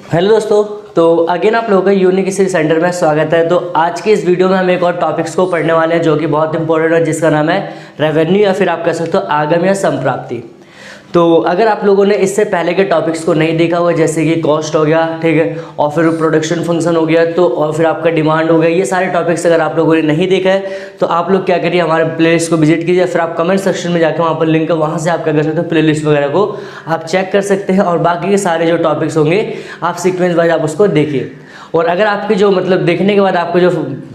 Hello दोस्तों, तो again आप लोगों का यूनिक स्टडी सेंटर में स्वागत है। तो आज की इस वीडियो में हम एक और टॉपिक्स को पढ़ने वाले हैं जो कि बहुत इंपॉर्टेंट है, जिसका नाम है रेवेन्यू या फिर आप कह सकते हो आगम या संप्राप्ति। तो अगर आप लोगों ने इससे पहले के टॉपिक्स को नहीं देखा हुआ, जैसे कि कॉस्ट हो गया, ठीक है, और फिर प्रोडक्शन फंक्शन हो गया, तो और फिर आपका डिमांड हो गया, ये सारे टॉपिक्स अगर आप लोगों ने नहीं देखा है तो आप लोग क्या करिए, हमारे प्लेलिस्ट को विजिट कीजिए। फिर आप कमेंट सेक्शन में जाकर वहाँ पर लिंक है, वहाँ से आप क्या कर सकते हो, प्लेलिस्ट वगैरह को आप चेक कर सकते हैं और बाकी के सारे जो टॉपिक्स होंगे आप सीक्वेंस वाइज आप उसको देखिए। और अगर आपकी जो देखने के बाद आपको जो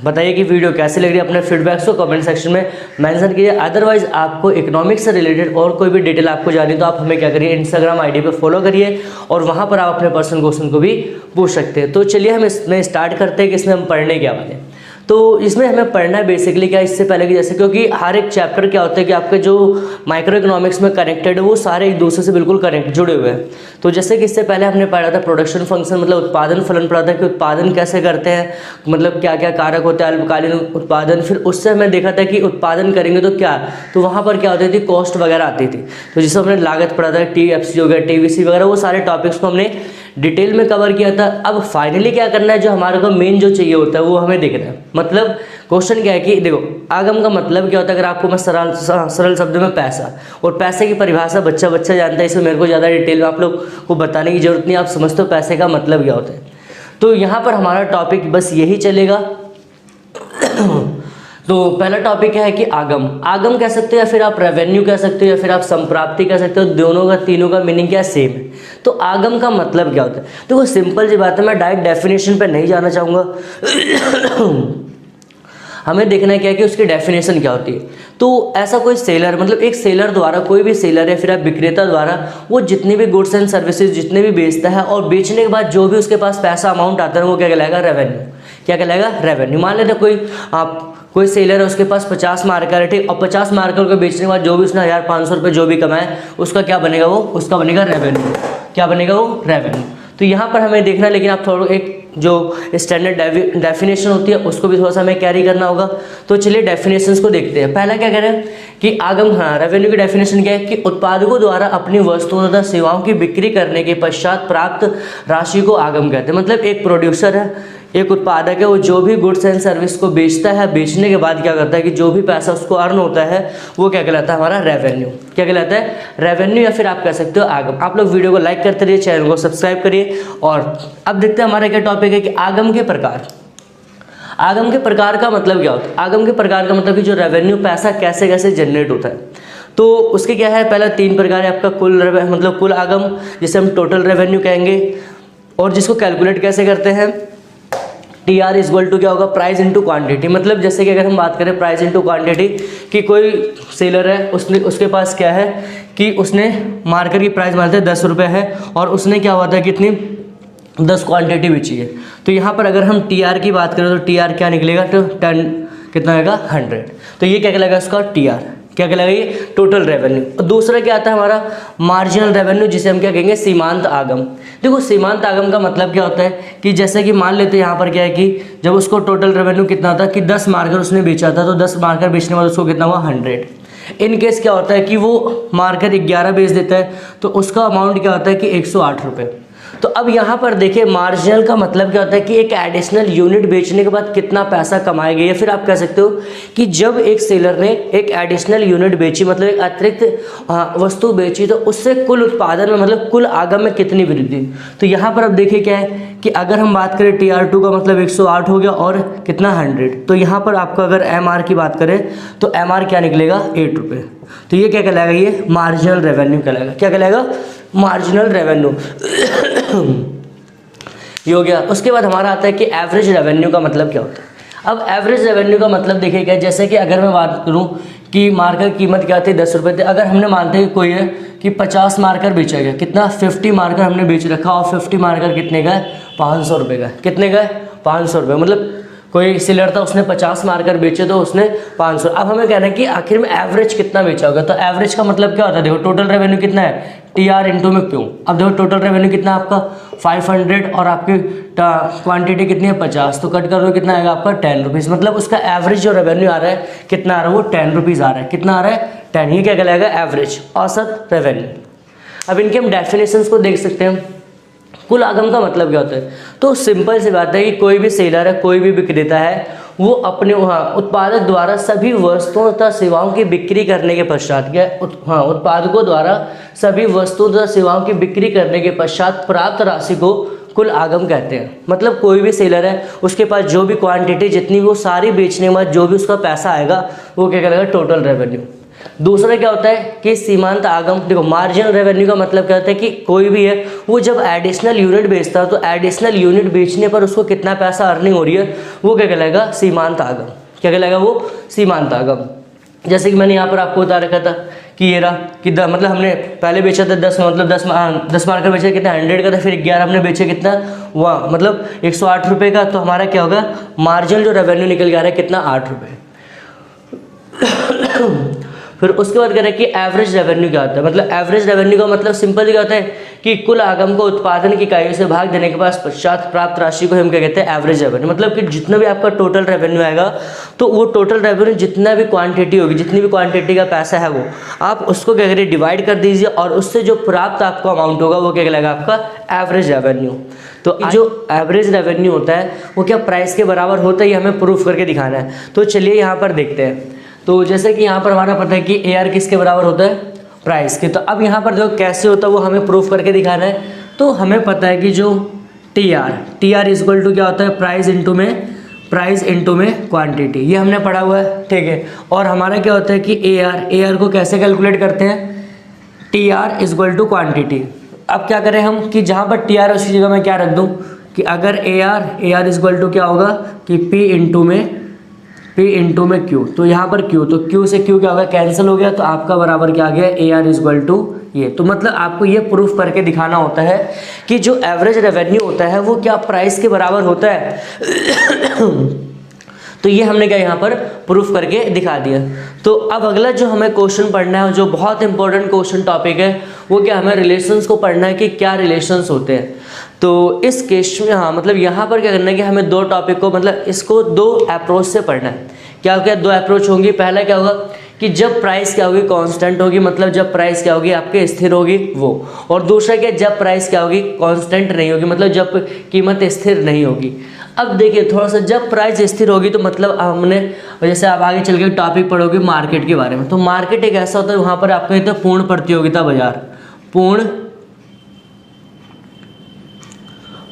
बताइए कि वीडियो कैसी लग रही है, अपने फीडबैक्स को कमेंट सेक्शन में मेंशन कीजिए। अदरवाइज आपको इकोनॉमिक्स से रिलेटेड और कोई भी डिटेल आपको जानी तो आप हमें क्या करिए, इंस्टाग्राम आईडी पे फॉलो करिए और वहाँ पर आप अपने पर्सनल क्वेश्चन को भी पूछ सकते हैं। तो चलिए हम इसमें स्टार्ट करते हैं कि इसमें हम पढ़ने क्या वाले हैं। तो इसमें हमें पढ़ना है बेसिकली क्या, इससे पहले कि जैसे क्योंकि हर एक चैप्टर क्या होता है कि आपके जो माइक्रो इकोनॉमिक्स में कनेक्टेड है वो सारे एक दूसरे से बिल्कुल कनेक्ट जुड़े हुए हैं। तो जैसे कि इससे पहले हमने पढ़ा था प्रोडक्शन फंक्शन, मतलब उत्पादन फलन पढ़ा था कि उत्पादन कैसे करते हैं, मतलब क्या क्या कारक होते हैं, अल्पकालीन उत्पादन। फिर उससे हमने देखा था कि उत्पादन करेंगे तो क्या, तो वहाँ पर क्या होती थी, कॉस्ट वगैरह आती थी। तो जिससे हमने लागत पढ़ा था, TFC हो गया, TVC वगैरह, वो सारे टॉपिक्स को हमने डिटेल में कवर किया था। अब फाइनली क्या करना है, जो हमारे को मेन जो चाहिए होता है वो हमें देखना है। मतलब क्वेश्चन क्या है कि देखो, आगम का मतलब क्या होता है, अगर आपको मैं सरल शब्द में पैसा, और पैसे की परिभाषा बच्चा बच्चा जानता है, इसमें मेरे को ज़्यादा डिटेल में आप लोग को बताने की जरूरत नहीं, आप समझते हो पैसे का मतलब क्या होता है। तो यहाँ पर हमारा टॉपिक बस यही चलेगा। तो पहला टॉपिक है कि आगम आगम कह सकते हो या फिर आप रेवेन्यू कह सकते हो या फिर आप संप्राप्ति कह सकते हो, दोनों का तीनों का मीनिंग क्या सेम है। तो आगम का मतलब क्या होता है, तो सिंपल सी बात है, मैं डायरेक्ट डेफिनेशन पे नहीं जाना चाहूँगा। हमें देखना है क्या कि उसकी डेफिनेशन क्या होती है। तो ऐसा कोई सेलर, मतलब एक सेलर द्वारा, कोई भी सेलर है फिर आप विक्रेता द्वारा, वो जितनी भी गुड्स एंड सर्विसेज जितने भी बेचता है और बेचने के बाद जो भी उसके पास पैसा अमाउंट आता है वो क्या कहलाएगा, रेवेन्यू। क्या कहलाएगा, रेवेन्यू। मान लेते कोई सेलर है, उसके पास 50 मार्कर है, ठीक, और 50 मार्कर को बेचने के बाद जो भी उसने 1500 रुपये जो भी कमाए उसका क्या बनेगा, वो उसका बनेगा रेवेन्यू। क्या बनेगा, वो रेवेन्यू। तो यहाँ पर हमें देखना है, लेकिन आप थोड़ा एक जो स्टैंडर्ड डेफिनेशन होती है उसको भी थोड़ा सा हमें कैरी करना होगा। तो चलिए डेफिनेशंस को देखते हैं। पहला क्या कह रहे हैं कि आगम, हाँ, रेवेन्यू की डेफिनेशन क्या है कि उत्पादकों द्वारा अपनी वस्तुओं तथा सेवाओं की बिक्री करने के पश्चात प्राप्त राशि को आगम कहते हैं। मतलब एक प्रोड्यूसर है, एक उत्पादक है, वो जो भी गुड्स एंड सर्विस को बेचता है, बेचने के बाद क्या करता है कि जो भी पैसा उसको अर्न होता है वो क्या कहलाता है, हमारा रेवेन्यू। क्या कहलाता है, रेवेन्यू, या फिर आप कह सकते हो आगम। आप लोग वीडियो को लाइक करते रहिए, चैनल को सब्सक्राइब करिए। और अब देखते हैं हमारा क्या टॉपिक है कि आगम के प्रकार। आगम के प्रकार का मतलब क्या होता है, आगम के प्रकार का मतलब कि जो रेवेन्यू पैसा कैसे कैसे जनरेट होता है। तो उसके क्या है, पहला 3 प्रकार है आपका कुल मतलब कुल आगम, जिसे हम टोटल रेवेन्यू कहेंगे, और जिसको कैलकुलेट कैसे करते हैं, TR इक्वल टू क्या होगा, प्राइस इंटू क्वांटिटी। मतलब जैसे कि अगर हम बात करें प्राइस इंटू क्वांटिटी, कि कोई सेलर है, उसके पास क्या है कि उसने मार्केट की प्राइस मानते हैं 10 रुपये है, और उसने क्या हुआ था, कितनी 10 क्वांटिटी बेची है। तो यहाँ पर अगर हम TR की बात करें तो TR क्या निकलेगा, तो 10 कितना आएगा, 100। तो ये क्या कहलाएगा, उसका TR क्या कहलाएगा, ये टोटल रेवेन्यू। दूसरा क्या आता है हमारा मार्जिनल रेवेन्यू, जिसे हम क्या कहेंगे, सीमांत आगम। देखो सीमांत आगम का मतलब क्या होता है कि जैसे कि मान लेते हैं यहाँ पर क्या है कि जब उसको टोटल रेवेन्यू कितना था कि 10 मार्कर उसने बेचा था, तो 10 मार्कर बेचने बाद उसको कितना हुआ, 100। इन केस क्या होता है कि वो मार्कर 11 बेच देता है तो उसका अमाउंट क्या होता है कि 108 रुपये। तो अब यहाँ पर देखिए मार्जिनल का मतलब क्या होता है कि एक एडिशनल यूनिट बेचने के बाद कितना पैसा कमाएगा, या फिर आप कह सकते हो कि जब एक सेलर ने एक एडिशनल यूनिट बेची, मतलब एक अतिरिक्त वस्तु बेची, तो उससे कुल उत्पादन में, मतलब कुल आगम में कितनी वृद्धि। तो यहाँ पर अब देखिए क्या है कि अगर हम बात करें TR2 का मतलब 108 हो गया और कितना 100। तो यहाँ पर आपका अगर MR की बात करें तो MR क्या निकलेगा, 8 रुपये। तो ये क्या कहलाएगा, ये मार्जिनल रेवेन्यू कहलाएगा। क्या कहलाएगा, मार्जिनल रेवेन्यू। ये हो गया। उसके बाद हमारा आता है कि एवरेज रेवेन्यू का मतलब क्या होता है। अब एवरेज रेवेन्यू का मतलब देखिए क्या, जैसे कि अगर मैं बात करूं कि मार्कर की कीमत क्या थी, 10 रुपये थे। अगर हमने मानते हैं कि कोई है कि 50 मार्कर बेचा गया, कितना, 50 मार्कर हमने बेच रखा, और 50 मार्कर कितने का है, 500 रुपये का। कितने का है, 500 रुपये। मतलब कोई सेलर था, उसने 50 मार्कर बेचे तो उसने 500। अब हमें कहना है कि आखिर में एवरेज कितना बेचा होगा। तो एवरेज का मतलब क्या होता है, देखो टोटल रेवेन्यू कितना है, TR इंटू में क्यों। अब देखो टोटल रेवेन्यू कितना आपका 500 और आपकी क्वांटिटी कितनी है 50, तो कट कर दो कितना आएगा आपका 10 रुपीज़। मतलब उसका एवरेज जो रेवेन्यू आ रहा है कितना आ रहा है, वो 10 रुपीज़ आ रहा है। कितना आ रहा है, 10। ये क्या कहलाएगा, एवरेज, औसत रेवेन्यू। अब इनके हम डेफिनेशंस को देख सकते हैं। कुल आगम का मतलब क्या होता है? तो सिंपल सी बात है कि कोई भी सेलर है, कोई भी विक्रेता है, वो अपने उत्पादक द्वारा सभी वस्तुओं तथा सेवाओं की बिक्री करने के पश्चात उत्पादकों द्वारा सभी वस्तुओं तथा सेवाओं की बिक्री करने के पश्चात प्राप्त राशि को कुल आगम कहते हैं। मतलब कोई भी सेलर है, उसके पास जो भी क्वांटिटी जितनी भी, वो सारी बेचने के बाद जो भी उसका पैसा आएगा वो क्या कहलाएगा? Total revenue. दूसरा क्या होता है कि सीमांत आगम। देखो मार्जिनल रेवेन्यू का मतलब क्या होता है कि कोई भी है वो जब एडिशनल यूनिट बेचता है तो एडिशनल यूनिट बेचने पर उसको कितना पैसा अर्निंग हो रही है वो क्या कहलाएगा? सीमांत आगम। क्या कहलाएगा? वो सीमांत आगम। जैसे कि मैंने यहाँ पर आपको बता रखा था कि ये रहा कि मतलब हमने पहले बेचा था 10, मतलब 10 मार्कर बेचा कितना? 100 का था, फिर 11 हमने बेचा कितना? वहाँ मतलब 108 रुपये का। तो हमारा क्या होगा? मार्जिनल जो रेवेन्यू निकल के आ रहा है कितना? 8 रुपये। फिर उसके बाद कह रहे हैं कि एवरेज रेवेन्यू क्या होता है? मतलब एवरेज रेवेन्यू का मतलब सिंपल क्या होता है कि कुल आगम को उत्पादन की इकाइयों से भाग देने के बाद पश्चात प्राप्त राशि को हम क्या कहते हैं? Average revenue. मतलब कि जितना भी आपका टोटल रेवेन्यू आएगा तो वो टोटल रेवेन्यू जितना भी क्वांटिटी होगी, जितनी भी क्वांटिटी का पैसा है वो आप उसको क्या करिए? डिवाइड कर दीजिए और उससे जो प्राप्त आपको अमाउंट होगा वो क्या कहलाएगा? आपका एवरेज रेवेन्यू। तो जो एवरेज रेवेन्यू होता है वो क्या प्राइस के बराबर होता है, ये हमें प्रूफ करके दिखाना है। तो चलिए यहाँ पर देखते हैं। तो जैसे कि यहाँ पर हमारा पता है कि AR किसके बराबर होता है? प्राइस के। तो अब यहाँ पर देखो कैसे होता है वो हमें प्रूफ करके दिखाना है। तो हमें पता है कि जो TR इक्वल टू क्या होता है? प्राइस इंटू में क्वांटिटी। ये हमने पढ़ा हुआ है, ठीक है। और हमारा क्या होता है कि AR को कैसे कैलकुलेट करते हैं? TR equal to quantity. अब क्या करें हम कि जहाँ पर TR है उसकी जगह मैं क्या रख दूँ कि अगर AR इक्वल टू क्या होगा कि P इंटू में Q। तो यहाँ पर Q, तो Q से Q क्या होगा? कैंसिल हो गया। तो आपका बराबर क्या आ गया? AR इक्वल टू ये। तो मतलब आपको ये प्रूफ करके दिखाना होता है कि जो एवरेज रेवेन्यू होता है वो क्या प्राइस के बराबर होता है। तो ये हमने क्या यहाँ पर प्रूफ करके दिखा दिया। तो अब अगला जो हमें क्वेश्चन पढ़ना है, जो बहुत इंपॉर्टेंट क्वेश्चन टॉपिक है, वो क्या हमें रिलेशंस को पढ़ना है कि क्या रिलेशंस होते हैं। तो इस केस में मतलब यहाँ पर क्या करना है कि हमें दो टॉपिक को, मतलब इसको दो अप्रोच से पढ़ना है। क्या क्या दो अप्रोच होंगी? पहला क्या होगा कि जब प्राइस क्या होगी? कांस्टेंट होगी, मतलब जब प्राइस क्या होगी? आपके स्थिर होगी वो। और दूसरा क्या? जब प्राइस क्या होगी? कांस्टेंट नहीं होगी, मतलब जब कीमत स्थिर नहीं होगी। अब देखिए थोड़ा सा, जब प्राइस स्थिर होगी तो मतलब हमने, जैसे आप आगे चल के टॉपिक पढ़ोगे मार्केट के बारे में, तो मार्केट एक ऐसा होता है वहाँ पर आपको कहते हैं पूर्ण प्रतियोगिता बाजार। पूर्ण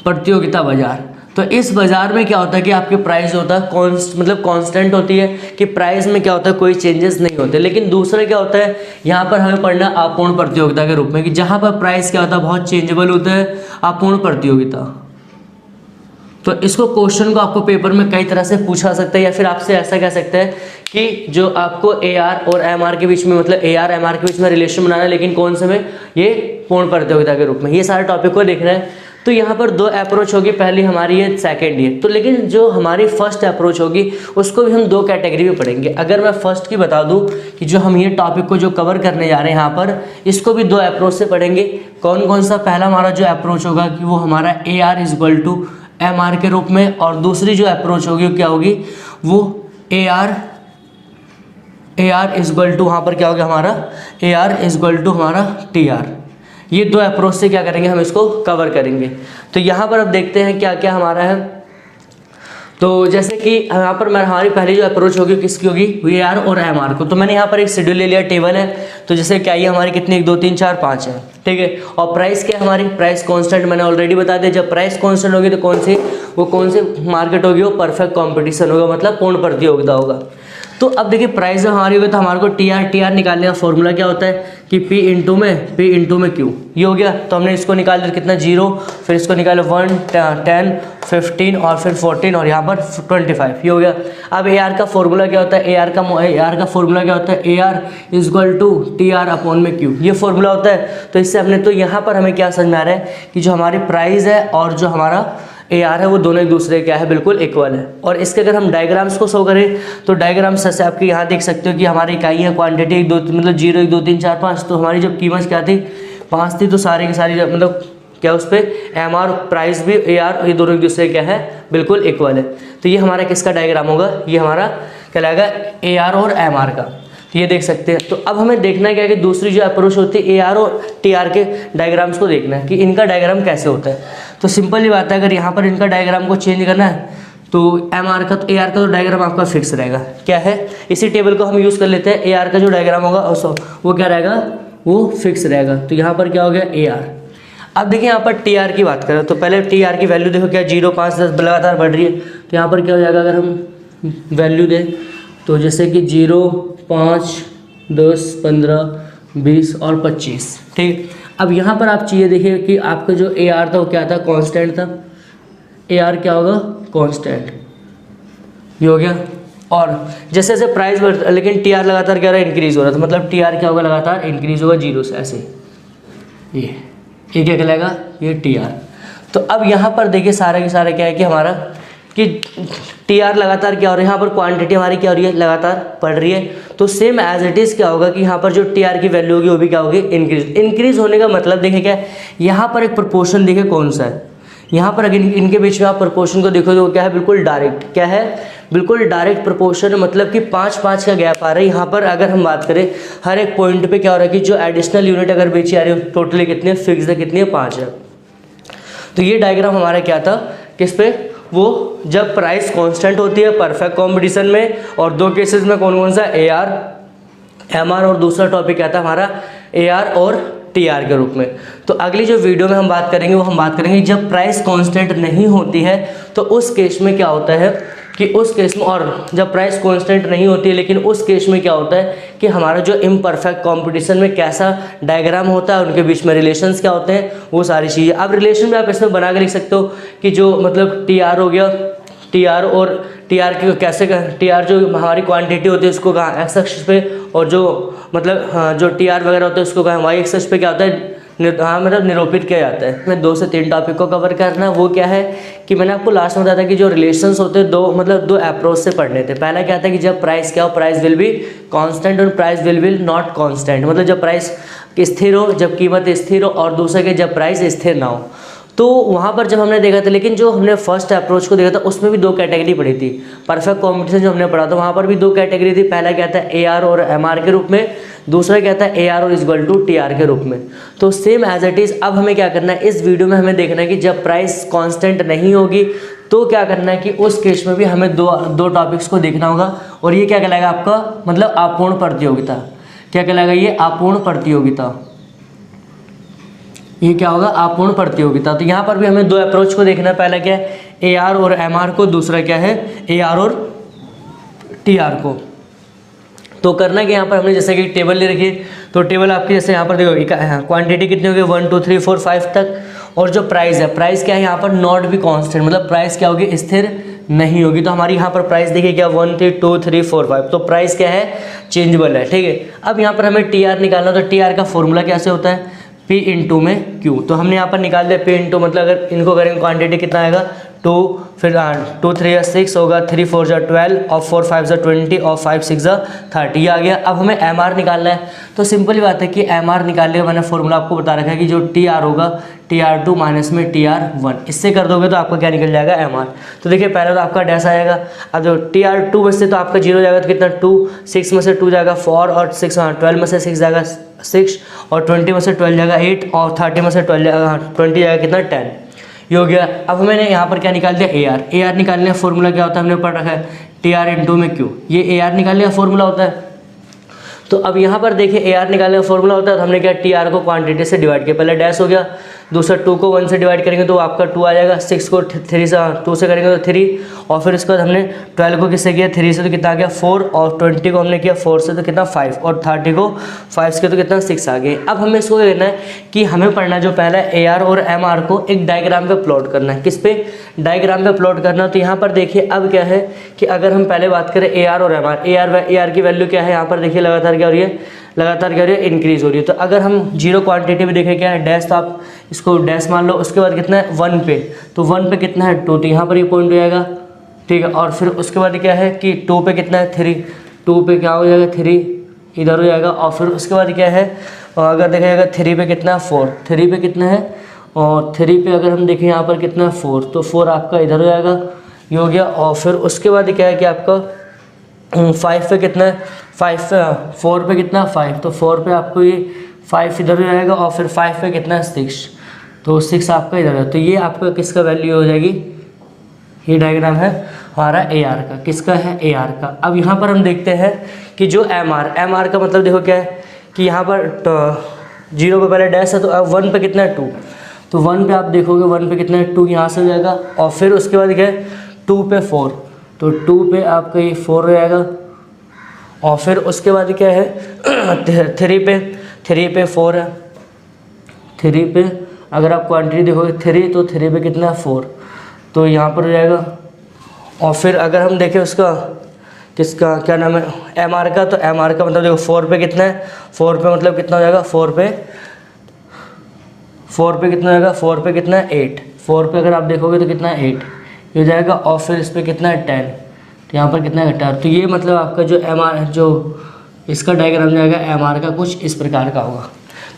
प्रतियोगिता बाजार। तो इस बाजार में क्या होता है कि आपके प्राइस होता है मतलब कांस्टेंट होती है कि प्राइस में क्या होता है? कोई चेंजेस नहीं होते। लेकिन दूसरा क्या होता है यहाँ पर हमें पढ़ना अपूर्ण प्रतियोगिता के रूप में, कि जहाँ पर प्राइस क्या होता है? बहुत चेंजेबल होता है, अपूर्ण प्रतियोगिता। तो इसको क्वेश्चन को आपको पेपर में कई तरह से पूछा सकता है, या फिर आपसे ऐसा कह सकता है कि जो आपको AR और MR के बीच में, मतलब AR MR के बीच में रिलेशन बनाना है, लेकिन कौन से में? ये पूर्ण प्रतियोगिता के रूप में। ये सारे टॉपिक को देखना है। तो यहाँ पर दो अप्रोच होगी, पहली हमारी है, सेकेंड ये। तो लेकिन जो हमारी फर्स्ट अप्रोच होगी उसको भी हम दो कैटेगरी में पढ़ेंगे। अगर मैं फर्स्ट की बता दूँ कि जो हम ये टॉपिक को जो कवर करने जा रहे हैं यहाँ पर, इसको भी दो अप्रोच से पढ़ेंगे। कौन कौन सा? पहला हमारा जो अप्रोच होगा कि वो हमारा AR इक्वल टू MR के रूप में, और दूसरी जो अप्रोच होगी क्या होगी? वो AR इक्वल टू, वहाँ पर क्या होगा हमारा? AR इक्वल टू हमारा TR। ये दो अप्रोच से क्या करेंगे? हम इसको कवर करेंगे। तो यहाँ पर अब देखते हैं क्या क्या हमारा है। तो जैसे कि यहाँ पर हमारी पहली जो अप्रोच होगी किसकी होगी? AR और MR को। तो मैंने यहाँ पर एक शेड्यूल ले लिया, टेबल है। तो जैसे क्या ये हमारी कितनी? 1 2 3 4 5 है, ठीक है। और प्राइस क्या है हमारी? प्राइस कांस्टेंट मैंने ऑलरेडी बता दिया। जब प्राइस कांस्टेंट होगी तो कौन सी मार्केट होगी? वो परफेक्ट कंपटीशन होगा, मतलब पूर्ण प्रतियोगिता होगा। तो अब देखिए प्राइस हमारी होगी तो हमारे को TR निकालने का फॉर्मूला क्या होता है कि P इंटू में Q। ये हो गया। तो हमने इसको निकाल दिया कितना? 0, फिर इसको निकालो 1 10 15 और फिर 14 और यहाँ पर 25। ये हो गया। अब AR का फॉर्मूला क्या होता है? AR का फॉर्मूला क्या होता है? AR equal to TR upon में Q। ये फॉर्मूला होता है। तो इससे हमने, तो यहाँ पर हमें क्या समझ में आ रहा है कि जो हमारी प्राइस है और जो हमारा AR है वो दोनों एक दूसरे क्या है? बिल्कुल इक्वल है। और इसके अगर हम डायग्राम्स को शो करें तो डायग्राम्स जैसे आपके यहाँ देख सकते हो कि हमारी इकाई है क्वांटिटी 1 2 मतलब 0 1 2 3 4 5। तो हमारी जब कीमत क्या थी? 5 थी। तो सारी की सारी मतलब क्या उस पर MR प्राइस भी AR, ये दोनों एक दूसरे क्या है? बिल्कुल इक्वल है। तो ये हमारा किसका डायग्राम होगा? ये हमारा क्या लगेगा? AR और MR का। तो ये देख सकते हैं। तो अब हमें देखना क्या है कि दूसरी जो अप्रोच होती है AR और TR के डायग्राम्स को देखना है कि इनका डायग्राम कैसे होता है। तो सिंपल ये बात है, अगर यहाँ पर इनका डायग्राम को चेंज करना है तो AR का तो डायग्राम आपका फिक्स रहेगा। क्या है, इसी टेबल को हम यूज़ कर लेते हैं। AR का जो डायग्राम होगा वो क्या रहेगा, वो फिक्स रहेगा। तो यहाँ पर क्या हो गया AR। अब देखिए यहाँ पर TR की बात करें तो पहले TR की वैल्यू देखो क्या 0, 5, 10 लगातार बढ़ रही है। तो यहाँ पर क्या हो जाएगा, अगर हम वैल्यू दें तो जैसे कि 0, 5, 10, 15, 20 और 25, ठीक। अब यहाँ पर आप चीज़ें देखिए कि आपका जो AR था वो क्या था, कांस्टेंट था। AR क्या होगा, कांस्टेंट, ये हो गया। और जैसे जैसे प्राइस बढ़, लेकिन TR लगातार क्या रहा है, इंक्रीज हो रहा था। मतलब TR क्या होगा, लगातार इंक्रीज होगा 0 से ऐसे। ये क्या कहलाएगा, ये TR। तो अब यहाँ पर देखिए सारे के सारे क्या है कि हमारा कि TR लगातार क्या हो रहा है, यहाँ पर क्वांटिटी हमारी क्या हो रही है, लगातार बढ़ रही है। तो सेम एज इट इज़ क्या होगा कि यहाँ पर जो TR की वैल्यू होगी वो भी क्या होगी, इंक्रीज होने का मतलब देखिए क्या है, यहाँ पर एक प्रोपोर्शन देखिए कौन सा है। यहाँ पर अगर इनके बीच में आप प्रोपोर्शन को देखो तो क्या है, बिल्कुल डायरेक्ट, क्या है, बिल्कुल डायरेक्ट प्रोपोर्शन, मतलब कि 5-5 का गैप आ रहा है। यहाँ पर अगर हम बात करें हर एक पॉइंट पे क्या हो रहा है कि जो एडिशनल यूनिट अगर बेची आ रही है टोटली कितनी है, फिक्स है, कितनी है, 5 है। तो ये डायग्राम हमारा क्या था, किस पे, वो जब प्राइस कांस्टेंट होती है परफेक्ट कॉम्पिटिशन में, और दो केसेस में कौन कौन सा, AR, MR, और दूसरा टॉपिक क्या था हमारा, AR और TR के रूप में। तो अगली जो वीडियो में हम बात करेंगे वो हम बात करेंगे जब प्राइस कांस्टेंट नहीं होती है तो उस केस में क्या होता है कि उस केस में, और जब प्राइस कांस्टेंट नहीं होती है लेकिन उस केस में क्या होता है कि हमारा जो इम्परफेक्ट कंपटीशन में कैसा डायग्राम होता है, उनके बीच में रिलेशंस क्या होते हैं, वो सारी चीज़ें। अब रिलेशन भी आप इसमें बना के लिख सकते हो कि जो मतलब TR हो गया, TR और TR की कैसे, TR जो हमारी क्वांटिटी होती है उसको कहाँ एक्स अक्ष पे, और जो मतलब जो TR वगैरह होता है उसको कहाँ वाई एक्स अक्ष पे क्या होता है, मतलब निरूपित किया जाता है। मैं 2 से 3 टॉपिक को कवर करना, वो क्या है कि मैंने आपको लास्ट में बताया था कि जो रिलेशंस होते हैं दो अप्रोच से पढ़ने थे। पहला क्या था कि जब प्राइस क्या हो, प्राइस विल बी कांस्टेंट और प्राइस विल नॉट कांस्टेंट, मतलब जब प्राइस स्थिर हो, जब कीमत स्थिर हो, और दूसरा कि जब प्राइस स्थिर ना हो। तो वहाँ पर जब हमने देखा था, लेकिन जो हमने फर्स्ट अप्रोच को देखा था उसमें भी 2 कैटेगरी पड़ी थी। परफेक्ट कॉम्पिटिशन जो हमने पढ़ा था वहाँ पर भी 2 कैटेगरी थी। पहला क्या था, AR और MR के रूप में, दूसरा क्या था, AR और इक्वल टू TR के रूप में। तो सेम एज इट इज़ अब हमें क्या करना है, इस वीडियो में हमें देखना है कि जब प्राइस कांस्टेंट नहीं होगी तो क्या करना है कि उस केस में भी हमें दो टॉपिक्स को देखना होगा। और ये क्या कहलाएगा आपका, मतलब अपूर्ण प्रतियोगिता। क्या कहलाएगा ये, अपूर्ण प्रतियोगिता। ये क्या होगा, अपूर्ण प्रतियोगिता। तो यहाँ पर भी हमें 2 अप्रोच को देखना है। पहला क्या है, AR और MR को, दूसरा क्या है, AR और TR को। तो करना कि यहाँ पर हमने जैसे कि टेबल ले रखी है, तो टेबल आपकी जैसे यहाँ पर देखो क्वांटिटी कितनी होगी, 1 2 3 4 5 तक, और जो प्राइस है, प्राइस क्या है यहाँ पर नॉट भी कांस्टेंट, मतलब प्राइस क्या होगी, स्थिर नहीं होगी। तो हमारी यहाँ पर प्राइस देखिए क्या 1 3 2 3 4 5, तो प्राइस क्या है, चेंजेबल है, ठीक है। अब यहाँ पर हमें TR निकालना, तो TR का फॉर्मूला कैसे होता है, P इंटू में Q। तो हमने यहाँ पर निकाल दिया P इंटू, मतलब अगर इनको करेंगे क्वांटिटी कितना आएगा 2, फिर 2 3 6 होगा, 3 4 12, और 4 5 20, और 5 6 30, ये आ गया। अब हमें MR निकालना है। तो सिंपल ही बात है कि MR निकालने का मैंने फॉर्मूला आपको बता रखा है कि जो TR होगा TR2 माइनस में TR1, इससे कर दोगे तो आपका क्या निकल जाएगा, MR। तो देखिए पहले तो आपका डैश आएगा। अब जो TR2 में से तो आपका 0 जाएगा तो कितना 2, 6 में से 2 जाएगा 4, और 6 12 में से 6 जाएगा 6, और 20 में से 12 जाएगा 8, और 30 में से 20 जाएगा कितना 10, ये हो गया। अब मैंने यहाँ पर क्या निकाल दिया, AR निकालने का फॉर्मूला क्या होता है, हमने पढ़ रखा है TR इंटू में Q, ये AR निकालने का फॉर्मूला होता है। तो अब यहाँ पर देखिए AR निकालने का फॉर्मूला होता है, तो हमने क्या TR को क्वांटिटी से डिवाइड किया, पहले डैश हो गया, दूसरा 2 को 1 से डिवाइड करेंगे तो आपका 2 आ जाएगा, 6 को 2 से करेंगे तो 3, और फिर उसके बाद हमने 12 को किससे किया, 3 से तो कितना आ गया 4, और 20 को हमने किया 4 से तो कितना 5, और 30 को 5 से तो कितना 6 आ गए। अब हमें इसको कहना है कि हमें पढ़ना जो पहला AR और MR को एक डायग्राम पे प्लॉट करना है। किस पे, डायग्राम पे प्लॉट करना। तो यहाँ पर देखिए अब क्या है कि अगर हम पहले बात करें AR और MR, AR की वैल्यू क्या है, यहाँ पर देखिए लगातार क्या हो रही है, लगातार क्या हो रही है, इंक्रीज हो रही है। तो अगर हम 0 क्वांटिटी में देखें क्या है, डैश, तो आप इसको डैश मान लो, उसके बाद कितना है 1 पे, तो 1 पे कितना है 2, तो यहाँ पर ये पॉइंट हो जाएगा, ठीक है। और फिर उसके बाद क्या है कि 2 पे कितना है 3, 2 पे क्या हो जाएगा 3, इधर हो जाएगा। और फिर उसके बाद क्या है, अगर देखा जाएगा 3 पे कितना है 4, 3 पे कितना है, और 3 पे अगर हम देखें यहाँ पर कितना है 4, तो 4 आपका इधर हो जाएगा, ये हो गया। और फिर उसके बाद क्या है कि आपका 5 पे कितना है, 5 पे 4 पे कितना 5, तो 4 पे आपको ये 5 इधर हो जाएगा और फिर 5 पे कितना 6, तो 6 आपका इधर है। तो ये आपका किसका वैल्यू हो जाएगी, ये डायग्राम है हमारा ए आर का, किसका है ए आर का। अब यहाँ पर हम देखते हैं कि जो एम आर का मतलब देखो क्या है कि यहाँ पर 0 पे पहले डैश है, तो अब 1 पे कितना है 2, तो 1 पे आप देखोगे 1 पे कितना है 2 यहाँ से हो जाएगा, और फिर उसके बाद क्या है 2 पे 4, तो 2 पे आपका ये 4 हो जाएगा, और फिर उसके बाद क्या है 3 पे 4 है, 3 पे अगर आप क्वांटिटी देखोगे 3, तो 3 पे कितना है 4, तो यहाँ पर हो जाएगा। और फिर अगर हम देखें उसका किसका क्या नाम है एम आर का, तो एम आर का मतलब देखो 4 पे कितना है, 4 पे मतलब कितना हो जाएगा 4 पे कितना हो जाएगा, 4 पे कितना है 8, 4 पे अगर आप देखोगे तो कितना है 8 ये हो जाएगा, और फिर इस पर कितना है 10, तो यहाँ पर कितना है 18। तो ये मतलब आपका जो एम आर जो इसका डायग्राम जाएगा एम आर का कुछ इस प्रकार का होगा।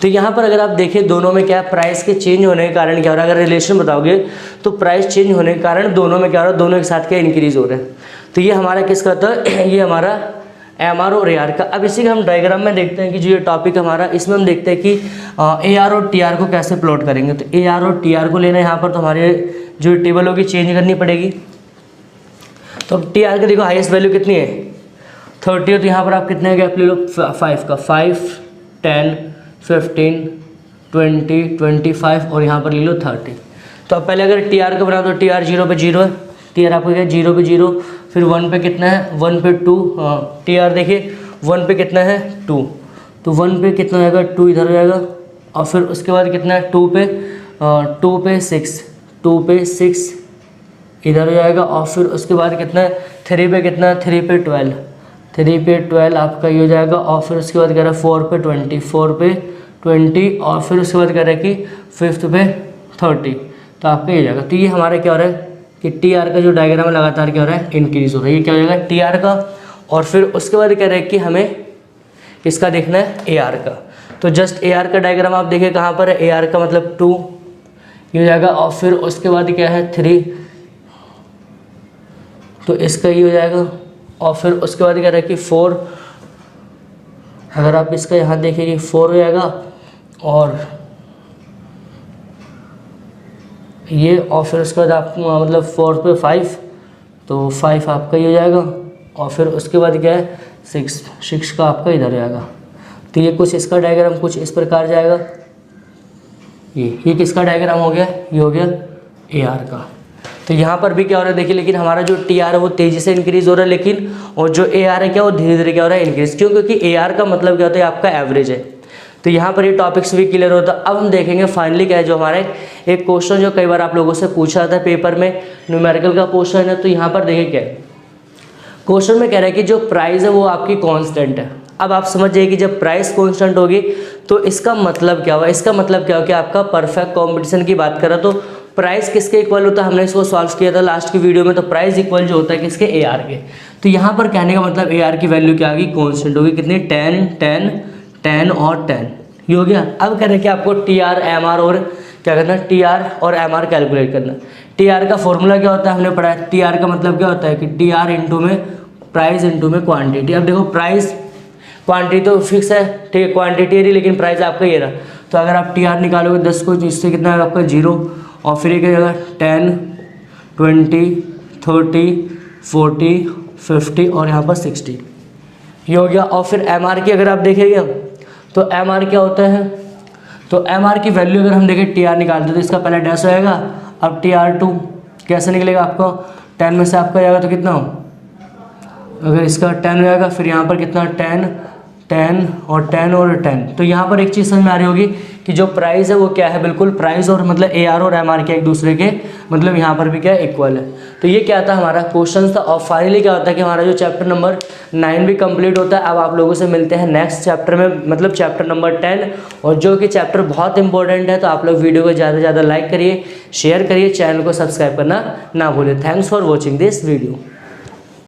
तो यहाँ पर अगर आप देखें दोनों में क्या है, प्राइस के चेंज होने के कारण क्या हो रहा है, अगर रिलेशन बताओगे तो प्राइस चेंज होने के कारण दोनों में क्या हो रहा है, दोनों एक साथ क्या इंक्रीज हो रहे हैं। तो ये हमारा किसका था ये हमारा एम आर और ए आर का। अब इसी का हम डायग्राम में देखते हैं कि जो ये टॉपिक हमारा, इसमें हम देखते हैं कि ए आर और टी आर को कैसे प्लॉट करेंगे। तो ए आर और टी आर को लेना यहाँ पर तो हमारे जो टेबल होगी चेंज करनी पड़ेगी। तो अब टी आर का देखो हाईएस्ट वैल्यू कितनी है 30 है, तो यहाँ पर आप कितने गैप ले लो 5 का, 5 10 15 20 25 और यहाँ पर ले लो 30। तो अब पहले अगर टी आर का बनाओ तो टी आर 0 पे 0 है, टी आर आपको क्या 0 पे 0, फिर 1 पे कितना है 1 पे 2, टी आर देखिए 1 पे कितना है 2, तो 1 पे कितना हो जाएगा 2 इधर हो जाएगा, और फिर उसके बाद कितना है 2 पे 6, 2 पे 6 इधर हो जाएगा, और फिर उसके बाद कितना है 3 पे कितना है 3 पे 12, 3 पे 12 आपका ये हो जाएगा, और फिर उसके बाद कह रहा है 4 पे 20, 4 पे 20, और फिर उसके बाद कह रहा है कि 5th पे 30, तो आपका ये हो जाएगा। तो ये हमारा क्या हो रहा है कि टी आर का जो डायग्राम है लगातार क्या हो रहा है इंक्रीज हो रहा है, ये क्या हो जाएगा टी आर का। और फिर उसके बाद कह रहा है कि हमें इसका देखना है ए आर का। तो जस्ट ए आर का डायग्राम आप देखिए कहाँ पर है, ए आर का मतलब 2 ये हो जाएगा, और फिर उसके बाद क्या है 3, तो इसका ये हो जाएगा, और फिर उसके बाद कह रहा है कि 4, अगर आप इसका यहाँ देखेंगे 4 हो जाएगा, और ये, और फिर उसके बाद आप मतलब 4 पे 5, तो 5 आपका ये हो जाएगा, और फिर उसके बाद क्या है 6 का आपका इधर हो जाएगा। तो ये कुछ इसका डायग्राम कुछ इस प्रकार जाएगा। ये किसका डायग्राम हो गया, ये हो गया ए आर का। तो यहाँ पर भी क्या हो रहा है देखिए, लेकिन हमारा जो टी आर है वो तेज़ी से इंक्रीज़ हो रहा है, लेकिन और जो ए आर है क्या वो धीरे धीरे क्या हो रहा है इंक्रीज़। क्यों, क्योंकि ए आर का मतलब क्या होता है आपका एवरेज है। तो यहाँ पर ये टॉपिक्स भी क्लियर होता है। अब हम देखेंगे फाइनली क्या है जो हमारा एक क्वेश्चन जो कई बार आप लोगों से पूछा था पेपर में, न्यूमेरिकल का क्वेश्चन है। तो यहाँ पर देखिए क्या है, क्वेश्चन में कह रहा है कि जो प्राइस है वो आपकी कांस्टेंट है। अब आप समझ जाइए कि जब प्राइस कांस्टेंट होगी तो इसका मतलब क्या हुआ, इसका मतलब क्या हुआ कि आपका परफेक्ट कंपटीशन की बात करें तो प्राइस किसके इक्वल होता है, हमने इसको सॉल्व किया था लास्ट की वीडियो में। तो प्राइस इक्वल जो होता है किसके, ए आर के। तो यहाँ पर कहने का मतलब ए आर की वैल्यू क्या होगी, कांस्टेंट होगी, कितनी 10 10 10 और 10 ये हो गया। अब कह रहे हैं कि आपको टी आर एम आर और क्या करना है, टी आर और एम आर कैलकुलेट करना। टी आर का फॉर्मूला क्या होता है हमने पढ़ा है, टी आर का मतलब क्या होता है कि टी आर इंटू में प्राइस इंटू में क्वांटिटी। अब देखो प्राइस क्वांटिटी तो फिक्स है, ठीक है, क्वांटिटी है लेकिन प्राइस आपका ये रहा। तो अगर आप टी आर निकालोगे 10 को, तो इससे कितना है आपका 0, और फिर क्या होगा 10 20 30 40 50 और यहाँ पर 60 ये हो गया। और फिर एम आर की अगर आप देखेंगे तो एम आर क्या होता है, तो एम आर की वैल्यू अगर हम देखें टी आर निकालते हैं तो इसका पहले डैश होएगा। अब टी आर 2 कैसे निकलेगा, आपको 10 में से आपका जाएगा तो कितना हो, अगर इसका 10 हो जाएगा, फिर यहाँ पर कितना 10 10 और 10 और 10। तो यहाँ पर एक चीज़ समझ में आ रही होगी कि जो प्राइस है वो क्या है, बिल्कुल प्राइस और मतलब ए आर और एम आर के एक दूसरे के मतलब यहाँ पर भी क्या है इक्वल है। तो ये क्या था हमारा क्वेश्चन था। और फाइनली क्या होता है कि हमारा जो चैप्टर नंबर 9 भी कंप्लीट होता है। अब आप लोगों से मिलते हैं नेक्स्ट चैप्टर में, मतलब चैप्टर नंबर 10, और जो कि चैप्टर बहुत इंपॉर्टेंट है। तो आप लोग वीडियो को ज़्यादा से ज़्यादा लाइक करिए, शेयर करिए, चैनल को सब्सक्राइब करना ना भूलें। Thanks for watching this video.